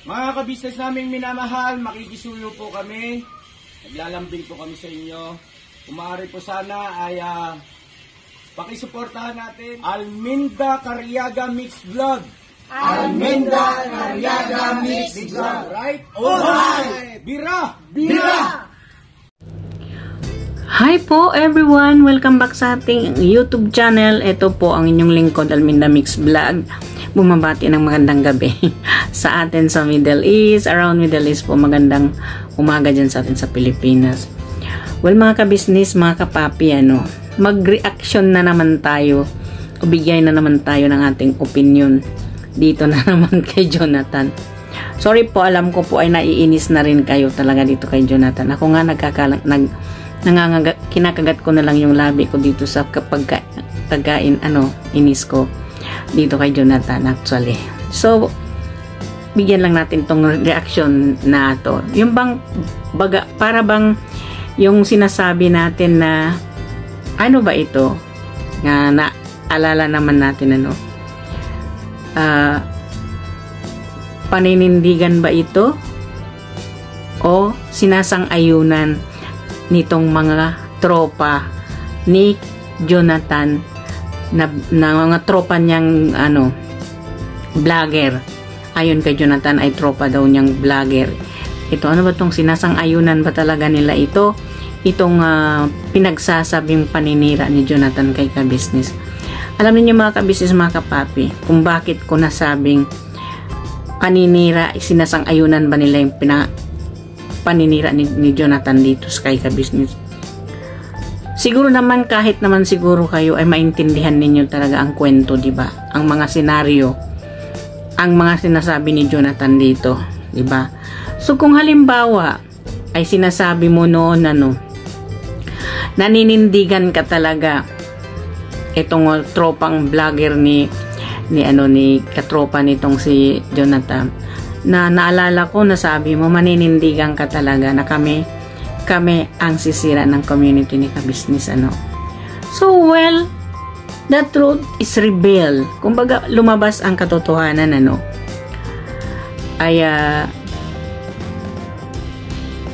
Mga kabisnes naming minamahal, makikisuyo po kami. Naglalambing po kami sa inyo. Kung maaari po sana ay pakisuportahan natin Alminda Cariaga Mix Vlog. Alminda Cariaga Mix Vlog. Right? Alright! Bira! Bira! Hi po everyone! Welcome back sa ating YouTube channel. Ito po ang inyong lingkod, Alminda Mix Vlog. Bumabati ng magandang gabi sa atin sa Middle East, around Middle East po, magandang umaga dyan sa atin sa Pilipinas. Well mga kabisnes, mga kapapi, mag-reaction na naman tayo o bigay na naman tayo ng ating opinion dito na naman kay Jonathan. Sorry po, alam ko po ay naiinis na rin kayo talaga dito kay Jonathan. Ako nga kinakagat ko na lang yung labi ko dito sa kapag inis ko dito kay Jonathan actually. So, bigyan lang natin tong reaction na to. Yung bang para bang yung sinasabi natin na ano ba ito? Na naalala naman natin paninindigan ba ito? O sinasang-ayunan nitong mga tropa ni Jonathan na mga tropa niyang vlogger. Ayon kay Jonathan ay tropa daw niyang vlogger. Ito ano ba tong sinasang-ayunan ba talaga nila ito? Itong pinagsasabing paninira ni Jonathan kay kabisnes. Alam niyo mga kabisnes, mga kapapi, kung bakit ko nasabing paninira, sinasang-ayunan ba nila yung paninira ni Jonathan dito kay kabisnes? Siguro naman, kahit naman siguro kayo ay maintindihan ninyo talaga ang kwento, di ba? Ang mga senaryo, ang mga sinasabi ni Jonathan dito, di ba? So kung halimbawa ay sinasabi mo noon naninindigan ka talaga itong tropang vlogger ni katropa nitong si Jonathan, na naalala ko na sabi mo maninindigan ka talaga na kami ang sisira ng community ni kabisnes So well, the truth is revealed. Kumbaga lumabas ang katotohanan ay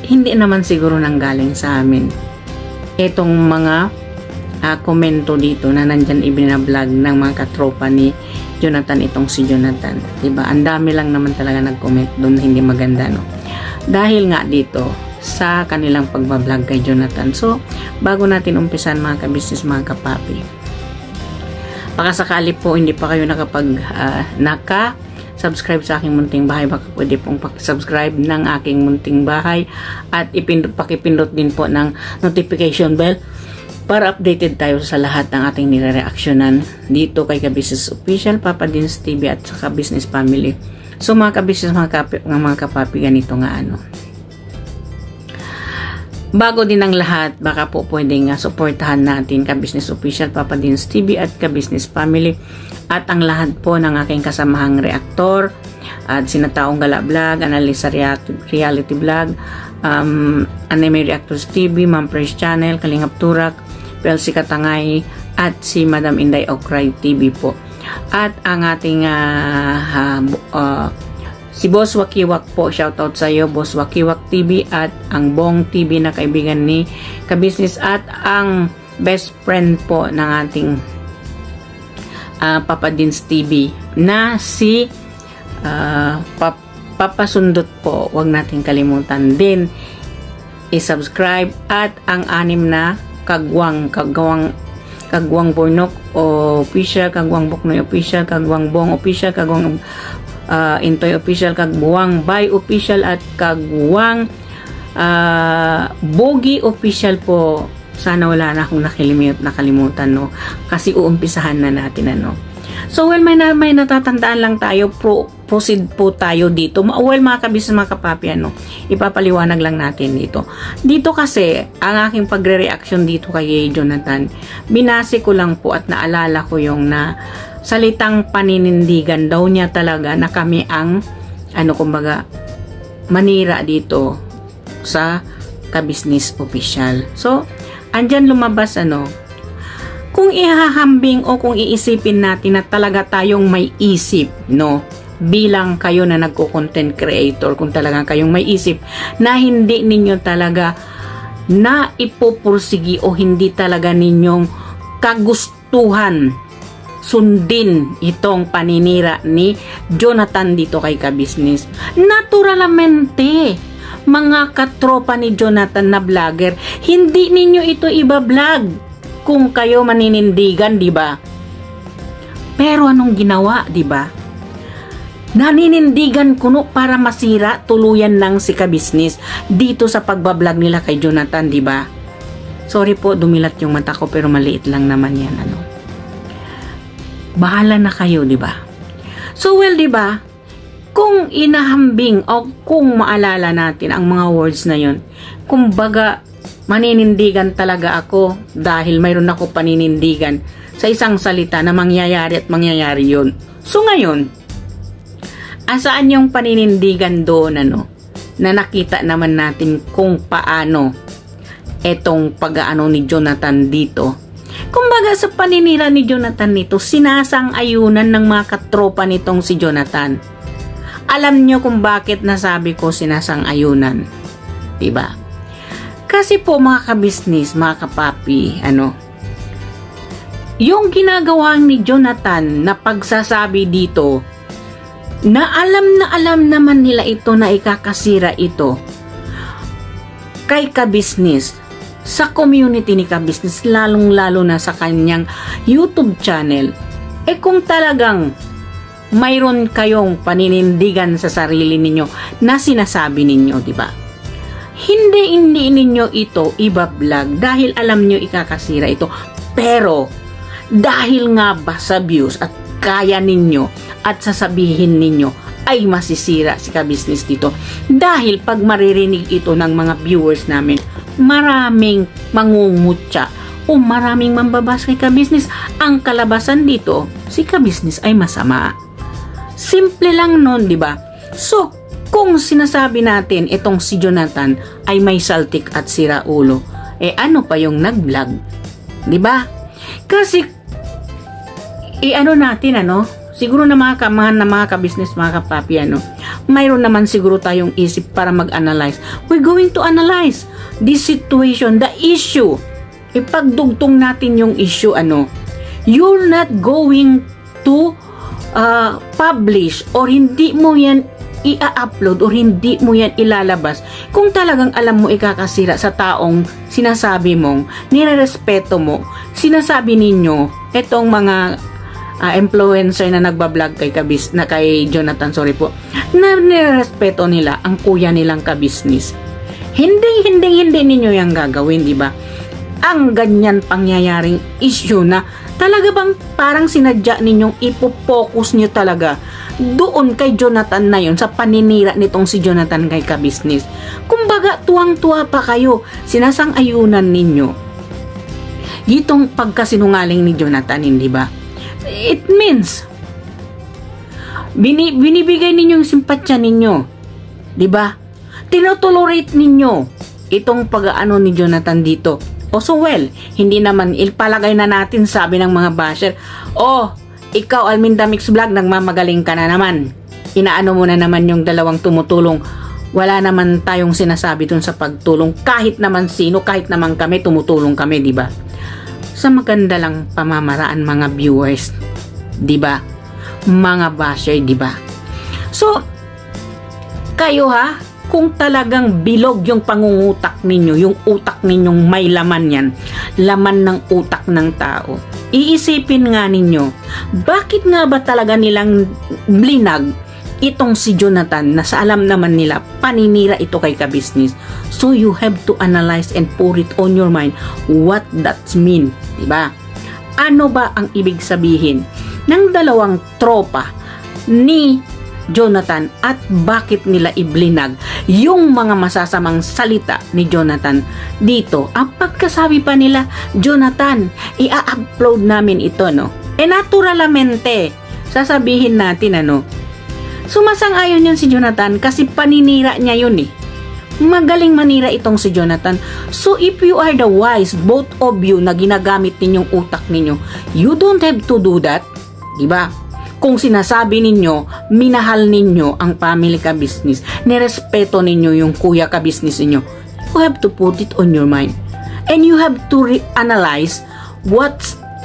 hindi naman siguro nanggaling sa amin itong mga komento dito na nandyan ibinablog ng mga katropa ni Jonathan, itong si Jonathan, diba? Ang dami lang naman talaga nag-comment doon, hindi maganda dahil nga dito sa kanilang pagbablog kay Jonathan. So bago natin umpisan mga kabisnes, mga kapapi, baka sakali po hindi pa kayo naka-subscribe sa aking munting bahay, baka pwede pong subscribe ng aking munting bahay at pakipindot din po ng notification bell para updated tayo sa lahat ng ating nire-reactionan dito kay Kabisnes Official, Papa Dins TV at sa Kabisnes Family. So mga kabisnes, mga kapapi, ganito nga bago din ang lahat, baka po pwedeng suportahan natin Kabisnes Official, Papa Dins TV at Kabisnes Family at ang lahat po ng aking kasamahang reaktor at Sinataong Gala Vlog, Analisa Reality Vlog, Anime Reactors TV, Ma'am Fresh Channel, Kalingap Turak, Pelsi Katangay at si Madam Inday Okray TV po. At ang ating si Boss Wakiwak po, shoutout sa iyo Boss Wakiwak TV, at ang Bong TV na kaibigan ni kabisnes at ang best friend po ng ating Papa Dins TV na si Papa Sundot po. Huwag natin kalimutan din i-subscribe, at ang 6 na Kagwang Bornok Official, Kagwang Boknoy Official, Kagwang Bong Official, Kagwang Intoy Official, Kagbuwang Bay Official at Kagwang Bogi Official po. Sana wala na akong nakalimutan kasi uumpisahan na natin So well, may natatandaan lang tayo, proceed po tayo dito. Well mga kabisnes, mga kapapi, ipapaliwanag lang natin dito kasi ang aking pagre-reaction dito kay Jonathan, binase ko lang po at naalala ko yung salitang paninindigan daw niya talaga na kami ang kumbaga manira dito sa Kabisnes Official. So andyan lumabas kung ihahambing o kung iisipin natin na talaga tayong may isip bilang kayo na nagko-content creator, kung talagang kayong may isip na hindi ninyo talaga na ipupursigi o hindi talaga ninyong kagustuhan sundin itong paninira ni Jonathan dito kay Kabisnes. Naturalmente, mga katropa ni Jonathan na vlogger, hindi ninyo ito iba-vlog kung kayo maninindigan, di ba? Pero anong ginawa, di ba? Naninindigan kuno para masira tuluyan ng si Kabisnes dito sa pagbablog nila kay Jonathan, di ba? Sorry po, dumilat yung mata ko pero maliit lang naman yan, ano. Bahala na kayo, di ba? So well, di ba? Kung inahambing o kung maalala natin ang mga words na yon, kumbaga maninindigan talaga ako dahil mayroon ako paninindigan sa isang salita na mangyayari at mangyayari yun. So ngayon, asaan yung paninindigan doon, ano, na nakita naman natin kung paano etong pag-aano ni Jonathan dito. Kumbaga sa paninira ni Jonathan nito, sinasang-ayunan ng mga katropa nitong si Jonathan. Alam nyo kung bakit nasabi ko sinasang-ayunan, diba? Kasi po mga kabisnes, mga kapapi, ano, yung ginagawa ni Jonathan na pagsasabi dito, na alam naman nila ito na ikakasira ito kay Kabisnes, sa community ni Kabisnes, lalong-lalo na sa kanyang YouTube channel. Kung talagang mayroon kayong paninindigan sa sarili ninyo na sinasabi ninyo, di ba? Hindi ninyo ito iba-vlog dahil alam nyo ikakasira ito. Pero dahil nga ba sa views at kaya ninyo at sasabihin ninyo ay masisira si Kabisnes dito. Dahil pag maririnig ito ng mga viewers namin, maraming mangungutya o maraming mambabas kay Kabisnes. Ang kalabasan dito, si Kabisnes ay masama. Simple lang nun, di ba? So, kung sinasabi natin itong si Jonathan ay may saltik at sira ulo, ano pa yung nag-vlog? Di ba? Kasi, ano natin, ano? Siguro na mga kabisnes, mga kapapi, ano, mayroon naman siguro tayong isip para mag-analyze. We're going to analyze this situation, the issue. Ipagdugtong natin yung issue, ano. You're not going to publish or hindi mo yan i-upload or hindi mo yan ilalabas kung talagang alam mo ikakasira sa taong sinasabi mong nirerespeto mo. Sinasabi ninyo, etong mga influencer na nagbablog kay kay Jonathan, sorry po, na nirespeto nila ang kuya nilang Kabisnes. Hindi ninyo yung gagawin, di ba? Ang ganyan pangyayaring issue na talaga bang parang sinadya ninyong ipopokus nyo talaga doon kay Jonathan na yun, sa paninira nitong si Jonathan kay Kabisnes. Kumbaga, tuwang-tuwa pa kayo, sinasang-ayunan ninyo itong pagkasinungaling ni Jonathan, hindi ba? It means binibigay ninyo yung simpatsya ninyo, di ba? Tinotolerate ninyo itong pag-aano ni Jonathan dito. So well, hindi naman ilpalagay na natin, sabi ng mga basher, ikaw Alminda Mix Vlog, nagmamagaling ka na naman, inaano mo na naman yung dalawang tumutulong. Wala naman tayong sinasabi dun sa pagtulong, kahit naman sino, kahit naman kami tumutulong kami, di ba? Sa maganda lang pamamaraan, mga viewers, di ba? Mga basher, di ba? So kayo kung talagang bilog yung pangungutak ninyo, yung utak ninyong may laman yan, laman ng utak ng tao, iisipin nga ninyo, bakit nga ba talaga nilang blinag itong si Jonathan na sa alam naman nila paninira ito kay Kabisnes? So you have to analyze and put it on your mind what that mean, diba? Ano ba ang ibig sabihin ng dalawang tropa ni Jonathan at bakit nila iblinag yung mga masasamang salita ni Jonathan dito? Ang pagkasabi pa nila, Jonathan, i-upload namin ito, no? Naturalmente, sasabihin natin, ano, sumasang-ayon yun si Jonathan kasi paninira niya yun, Magaling manira itong si Jonathan. So if you are the wise, both of you, na ginagamit ninyong utak ninyo, you don't have to do that, diba? Kung sinasabi ninyo, minahal ninyo ang family ka business, nirespeto ninyo yung kuya ka business ninyo, you have to put it on your mind. And you have to analyze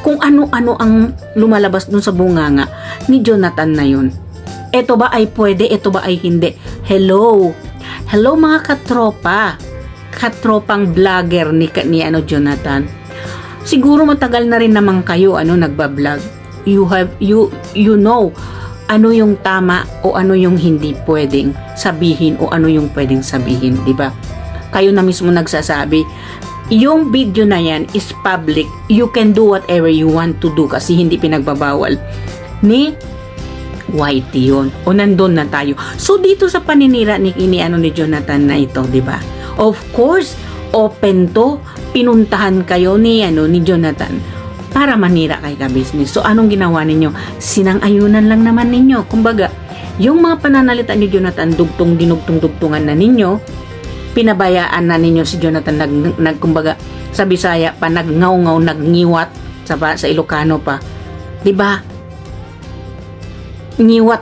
kung ano-ano ang lumalabas dun sa bunganga ni Jonathan na yun. Ito ba ay pwede? Ito ba ay hindi? Hello mga katropang vlogger ni Jonathan. Siguro matagal na rin naman kayo nagba-vlog. You know ano yung tama o ano yung hindi pwedeng sabihin o ano yung pwedeng sabihin, di ba? Kayo na mismo nagsasabi, yung video na yan is public. You can do whatever you want to do kasi hindi pinagbabawal ni YT yun. O nandun na tayo. So dito sa paninira ni Jonathan na ito, di ba? Of course, open to. Pinuntahan kayo ni Jonathan para manira kay ka-business. So anong ginawa ninyo? Sinang-ayunan lang naman ninyo. Kumbaga, yung mga pananalita ni Jonathan, dinugtong-dugtungan na ninyo, pinabayaan na ninyo si Jonathan kumbaga sa Bisaya pa nagngaw-ngaw, nagngiwat sa Ilocano pa. 'Di ba? Ngiwat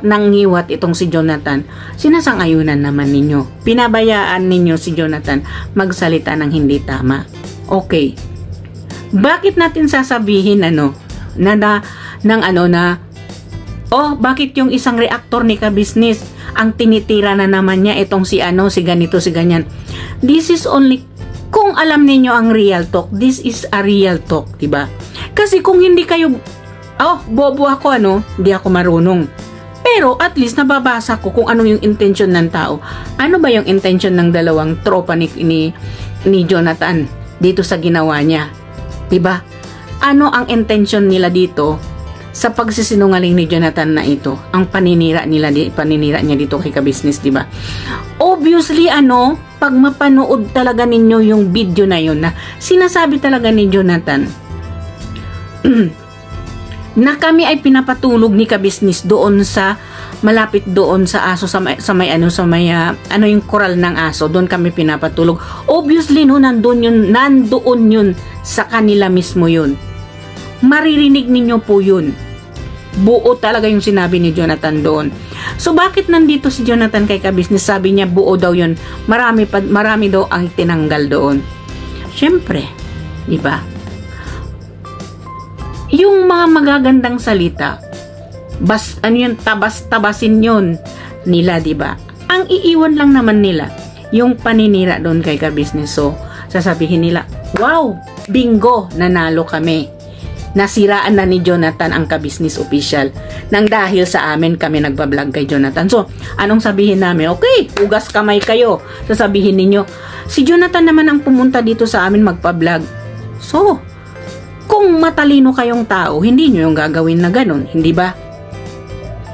itong si Jonathan. Sinasang-ayunan naman ninyo. Pinabayaan ninyo si Jonathan magsalita ng hindi tama. Okay. Bakit natin sasabihin bakit yung isang reactor ni ka-business ang tinitira na naman niya itong si ganito, si ganyan. This is only kung alam ninyo ang real talk. This is a real talk, diba? Kasi kung hindi kayo bobo ako hindi ako marunong. Pero at least nababasa ko kung ano yung intention ng tao. Ano ba yung intention ng dalawang tropa ni Jonathan dito sa ginawa niya? Diba? Ano ang intention nila dito sa pagsisinungaling ni Jonathan na ito? Ang paninira niya dito kay ka-business, diba? Obviously, pag mapanood talaga ninyo yung video na yun na sinasabi talaga ni Jonathan na kami ay pinapatulog ni ka-business doon sa malapit doon sa aso sa may yung koral ng aso, doon kami pinapatulog. Obviously nandoon yun sa kanila mismo yun. Maririnig ninyo po yun. Buo talaga yung sinabi ni Jonathan doon. So bakit nandito si Jonathan kay ka-business? Sabi niya buo daw yun. Marami daw ang tinanggal doon. Syempre, di ba? Yung mga magagandang salita, tabas-tabasin yun nila, di ba? Ang iiwan lang naman nila yung paninira doon kay ka-business. So sasabihin nila, wow, bingo, nanalo kami. Nasiraan na ni Jonathan ang ka-business official nang dahil sa amin kami nagbablog kay Jonathan. So anong sabihin namin? Okay, ugas kamay kayo. Sasabihin ninyo, si Jonathan naman ang pumunta dito sa amin magpa-vlog. So kung matalino kayong tao, hindi nyo yung gagawin na ganun, hindi ba?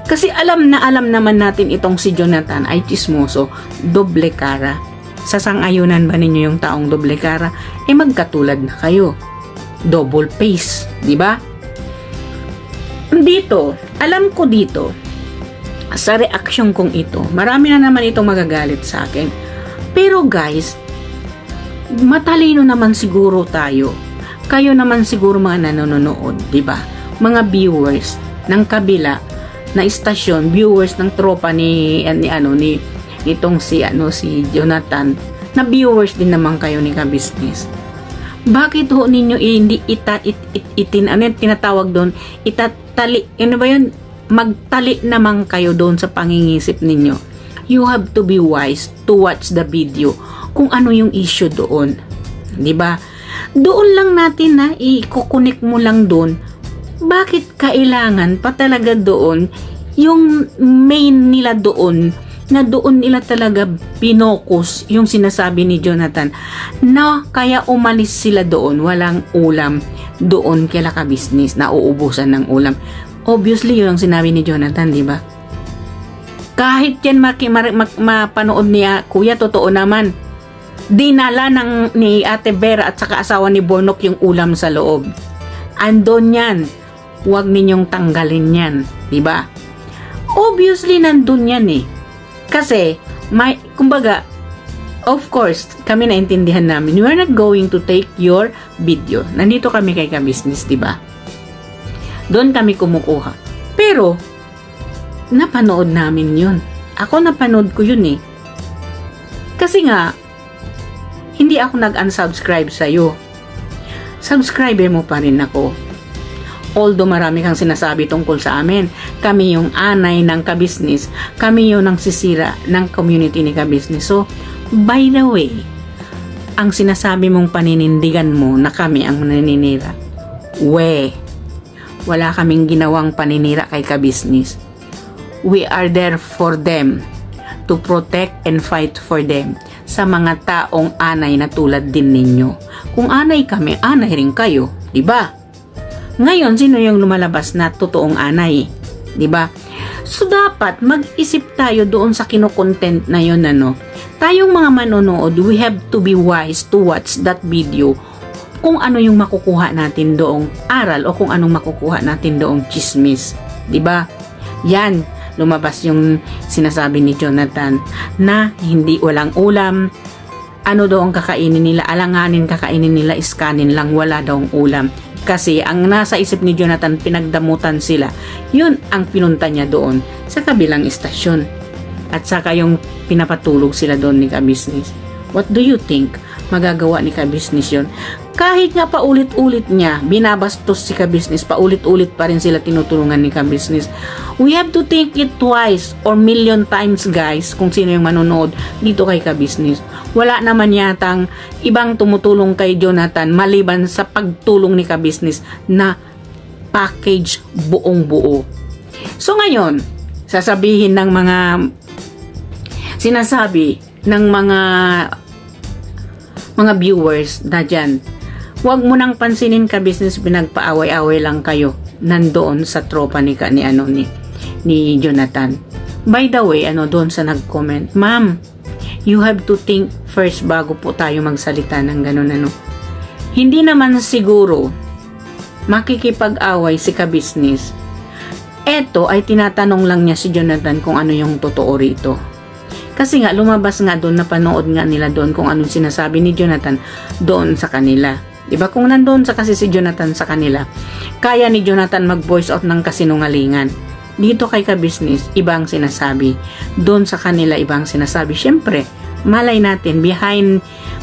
Kasi alam naman natin itong si Jonathan ay chismoso, doble cara. Sasang-ayunan ba ninyo yung taong doble cara? Magkatulad na kayo. Double face, di ba? Dito, alam ko dito, sa reaksyon kong ito, marami na naman itong magagalit sa akin. Pero guys, matalino naman siguro tayo. Kayo naman siguro mga nanonood, di ba? Mga viewers ng kabila na istasyon, viewers ng tropa nitong si Jonathan, na viewers din naman kayo ni ka-business. Bakit ho ninyo hindi tinatawag doon, itatali, magtali naman kayo doon sa pangingisip ninyo. You have to be wise to watch the video kung ano yung issue doon. Di ba? Doon lang natin i-connect mo lang doon. Bakit kailangan pa talaga doon yung main nila doon, na doon nila talaga pinokus yung sinasabi ni Jonathan na kaya umalis sila doon, walang ulam doon kila ka-business, na uubusan ng ulam. Obviously yun ang sinabi ni Jonathan, di ba? Kahit yan mapanood niya, kuya, totoo naman, dinala ni Ate Vera at saka asawa ni Bonok yung ulam sa loob. Andon yan. Huwag ninyong tanggalin yan. Diba? Obviously, nandun yan eh. Kasi, kumbaga, of course, kami naintindihan namin, we are not going to take your video. Nandito kami kay ka-business, diba? Doon kami kumukuha. Pero, napanood namin yun. Ako napanood ko yun eh. Kasi nga, hindi ako nag-unsubscribe sa'yo. Subscriber mo pa rin ako. Although marami kang sinasabi tungkol sa amin. Kami yung anay ng kabisnes. Kami yung nangsisira ng community ni kabisnes. So, by the way, ang sinasabi mong paninindigan mo na kami ang naninira. Wala kaming ginawang paninira kay kabisnes. We are there for them, to protect and fight for them, sa mga taong anay na tulad din ninyo. Kung anay kami, anay rin kayo, di ba? Ngayon, sino yung lumalabas na totoong anay? Di ba? So, dapat mag-isip tayo doon sa kino-content na yun, ano? Tayong mga manonood, we have to be wise to watch that video kung ano yung makukuha natin doong aral o kung anong makukuha natin doong chismis. Di ba? Yan, lumabas yung sinasabi ni Jonathan na hindi walang ulam. Ano daw ang kakainin nila? Alanganin kakainin nila, iskanin lang, wala daw ang ulam. Kasi ang nasa isip ni Jonathan, pinagdamutan sila. Yun ang pinunta niya doon sa kabilang istasyon. At saka yung pinapatulog sila doon ni kabisnes. What do you think? Magagawa ni kabisnes yun? Kahit nga paulit-ulit niya, binabastos si kabisnes, paulit-ulit pa rin sila tinutulungan ni kabisnes. We have to think it twice or million times, guys, kung sino yung manonood dito kay kabisnes. Wala naman yatang ibang tumutulong kay Jonathan maliban sa pagtulong ni kabisnes na package buong buo. So ngayon, sasabihin ng mga sinasabi ng mga viewers na dyan, huwag mo nang pansinin kabisnes, pinagpaaway-away lang kayo nandoon sa tropa ni Jonathan. By the way, doon sa nag-comment, ma'am, you have to think first bago po tayo magsalita ng ganun. Hindi naman siguro makikipag-away si kabisnes. Eto ay tinatanong lang niya si Jonathan kung ano yung totoo rito. Kasi nga, lumabas nga doon, napanood nga nila doon kung anong sinasabi ni Jonathan doon sa kanila. Diba? Kung nandoon sa kasi si Jonathan sa kanila, kaya ni Jonathan mag-voice out ng kasinungalingan. Dito kay kabisnes, ibang sinasabi. Doon sa kanila, ibang sinasabi. Siyempre, malay natin,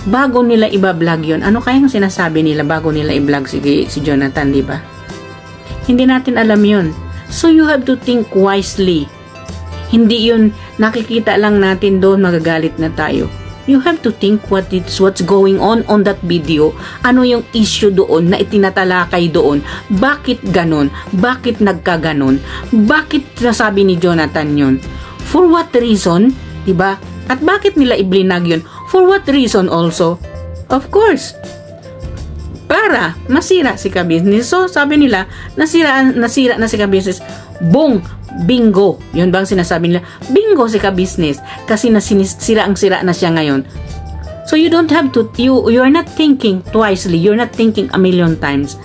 bago nila iba-vlog yun, ano kayang sinasabi nila bago nila i-vlog si Jonathan, diba? Hindi natin alam yun. So, you have to think wisely. Hindi yun, nakikita lang natin doon, magagalit na tayo. You have to think what's going on that video. Ano yung issue doon na itinatalakay doon? Bakit ganon? Bakit nagkaganon? Bakit nasabi ni Jonathan yun? For what reason? Diba? At bakit nila iblinag yun? For what reason also? Of course, para masira si kabisnes. So, sabi nila, nasira na si kabisnes. Boom! Bingo. Yun bang sinasabi nila? Bingo si kabisnes. Kasi sira na siya ngayon. So, you don't have to, you are not thinking twicely. You're not thinking a million times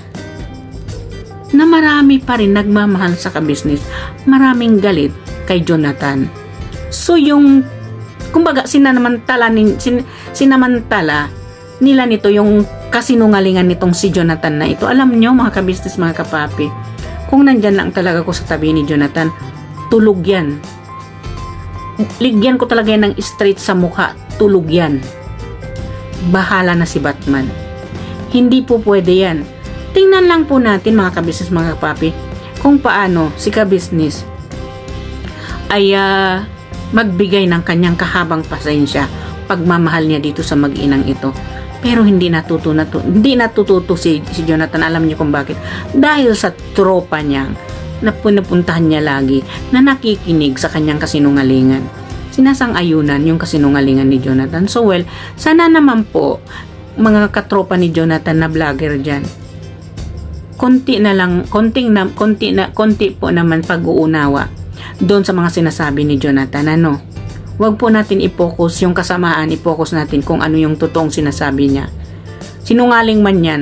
na marami pa rin nagmamahal sa kabisnes. Maraming galit kay Jonathan. So, yung, kumbaga, sinamantala nila nito yung kasinungalingan nitong si Jonathan na ito. Alam nyo, mga kabisnes, mga kapapi, kung nandyan lang talaga ko sa tabi ni Jonathan, tulog yan. Ligyan ko talaga yan ng straight sa mukha. Tulog yan. Bahala na si Batman. Hindi po pwede yan. Tingnan lang po natin, mga kabisnes, mga kapapi, kung paano si kabisnes ay magbigay ng kanyang kahabang pasensya, pagmamahal niya dito sa mag-inang ito. Pero hindi natututo si Jonathan. Alam niyo kung bakit? Dahil sa tropa niya na pinupuntahan niya lagi, na nakikinig sa kanyang kasinungalingan. Sinasang-ayunan yung kasinungalingan ni Jonathan. So well, sana naman po, mga katropa ni Jonathan na vlogger dyan, konti po naman pag-uunawa doon sa mga sinasabi ni Jonathan. Huwag po natin i-focus yung kasamaan, i-focus natin kung ano yung totoong sinasabi niya. Sinungaling man yan,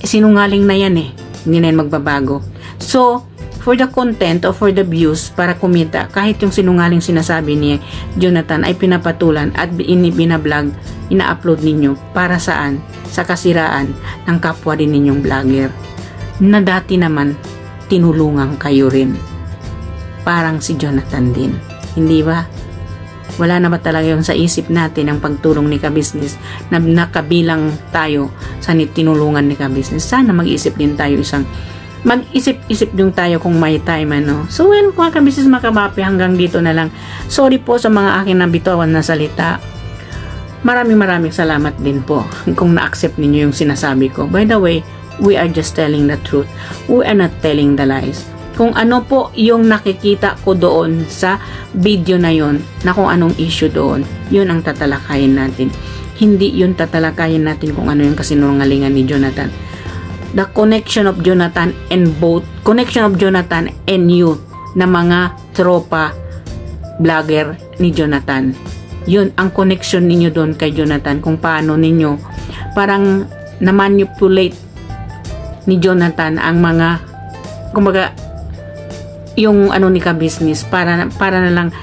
sinungaling na yan eh. Hindi na yan magbabago. So, for the content or for the views, para kumita, kahit yung sinungaling sinasabi ni Jonathan ay pinapatulan at binablog, ina-upload ninyo para saan? Sa kasiraan ng kapwa din ninyong vlogger na dati naman tinulungan kayo rin. parang si Jonathan din. Hindi ba? Wala na ba talaga yun sa isip natin ang pagtulong ni Ka-Business na nakabilang tayo sa tinulungan ni Ka-Business? Sana mag-isip din tayo mag-isip-isip yung tayo kung may time, ano. So, well, mga Ka-Business, mga kabapi, hanggang dito na lang. Sorry po sa mga aking nabitawan na salita. Maraming salamat din po kung na-accept ninyo yung sinasabi ko. By the way, we are just telling the truth. We are not telling the lies. Kung ano po yung nakikita ko doon sa video na yon, na kung anong issue doon, yun ang tatalakayin natin. Hindi yun tatalakayin natin kung ano yung kasinungalingan ni Jonathan. The connection of Jonathan and you na mga tropa vlogger ni Jonathan. Yun ang connection ninyo doon kay Jonathan, kung paano ninyo parang na-manipulate ni Jonathan ang mga, kumbaga, yung ano ni Ka-Business para na lang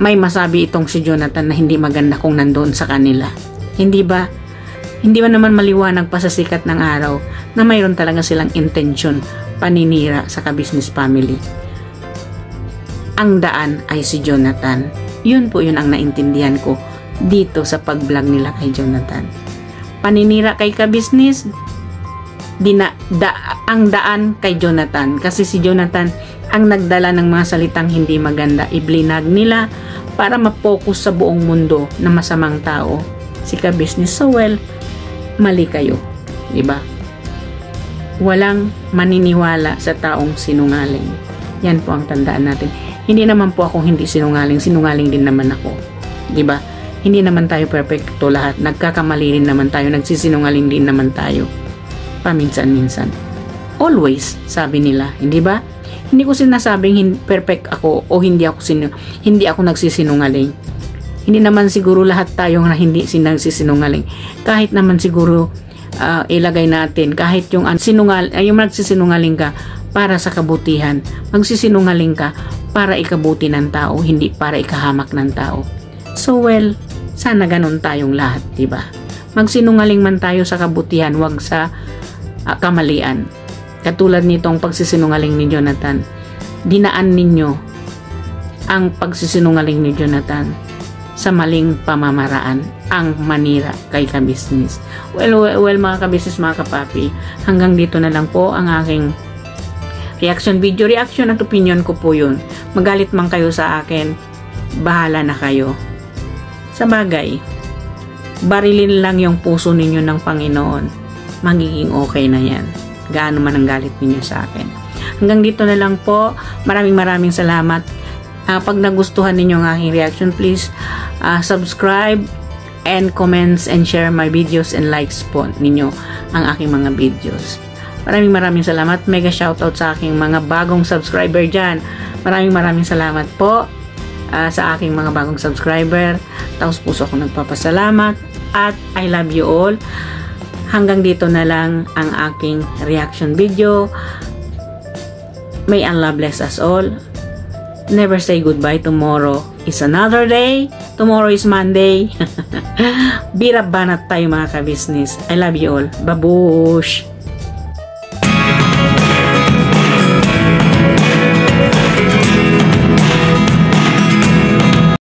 may masabi itong si Jonathan na hindi maganda kung nandoon sa kanila. Hindi ba? Hindi ba naman maliwanag pa sa sikat ng araw na mayroon talaga silang intention paninira sa Ka-Business family? Ang daan ay si Jonathan. Yun po yun ang naintindihan ko dito sa pag-vlog nila kay Jonathan. Paninira kay Ka-Business, ang daan kay Jonathan. Kasi si Jonathan ang nagdala ng mga salitang hindi maganda. Iblinag nila para ma-focus sa buong mundo na masamang tao si Ka-Business. So well, mali kayo. Diba? Walang maniniwala sa taong sinungaling. Yan po ang tandaan natin. Hindi naman po akong hindi sinungaling. Sinungaling din naman ako. Diba? Hindi naman tayo perfecto lahat. Nagkakamali rin naman tayo. Nagsisinungaling din naman tayo. Paminsan-minsan. Always, sabi nila. Hindi ba? Hindi ko sinasabing perfect ako o hindi ako nagsisinungaling. Hindi naman siguro lahat tayo na hindi nagsisinungaling. Kahit naman siguro ilagay natin, kahit yung nagsisinungaling ka para sa kabutihan, magsisinungaling ka para ikabuti ng tao, hindi para ikahamak ng tao. So well, sana ganun tayong lahat, diba? Magsinungaling man tayo sa kabutihan, wag sa kamalian. Katulad nitong pagsisinungaling ni Jonathan, dinaan ninyo ang pagsisinungaling ni Jonathan sa maling pamamaraan, ang manira kay Ka-Business. Well, mga Ka-Business, mga kapapi, hanggang dito na lang po ang aking reaction video. Reaction at opinion ko po yun. Magalit man kayo sa akin, bahala na kayo. Sa bagay, barilin lang yung puso ninyo ng Panginoon. Magiging okay na yan. Gaano man ang galit ninyo sa akin. Hanggang dito na lang po. Maraming salamat. Pag nagustuhan ninyo ang aking reaction, please subscribe and comments and share my videos and likes po ninyo ang aking mga videos. Maraming salamat. Mega shoutout sa aking mga bagong subscriber dyan. Maraming salamat po sa aking mga bagong subscriber. Taos puso ako nagpapasalamat. At I love you all. Hanggang dito na lang ang aking reaction video. May Allah bless us all. Never say goodbye. Tomorrow is another day. Tomorrow is Monday. Birabanat tayo mga Ka-Business. I love you all. Babush!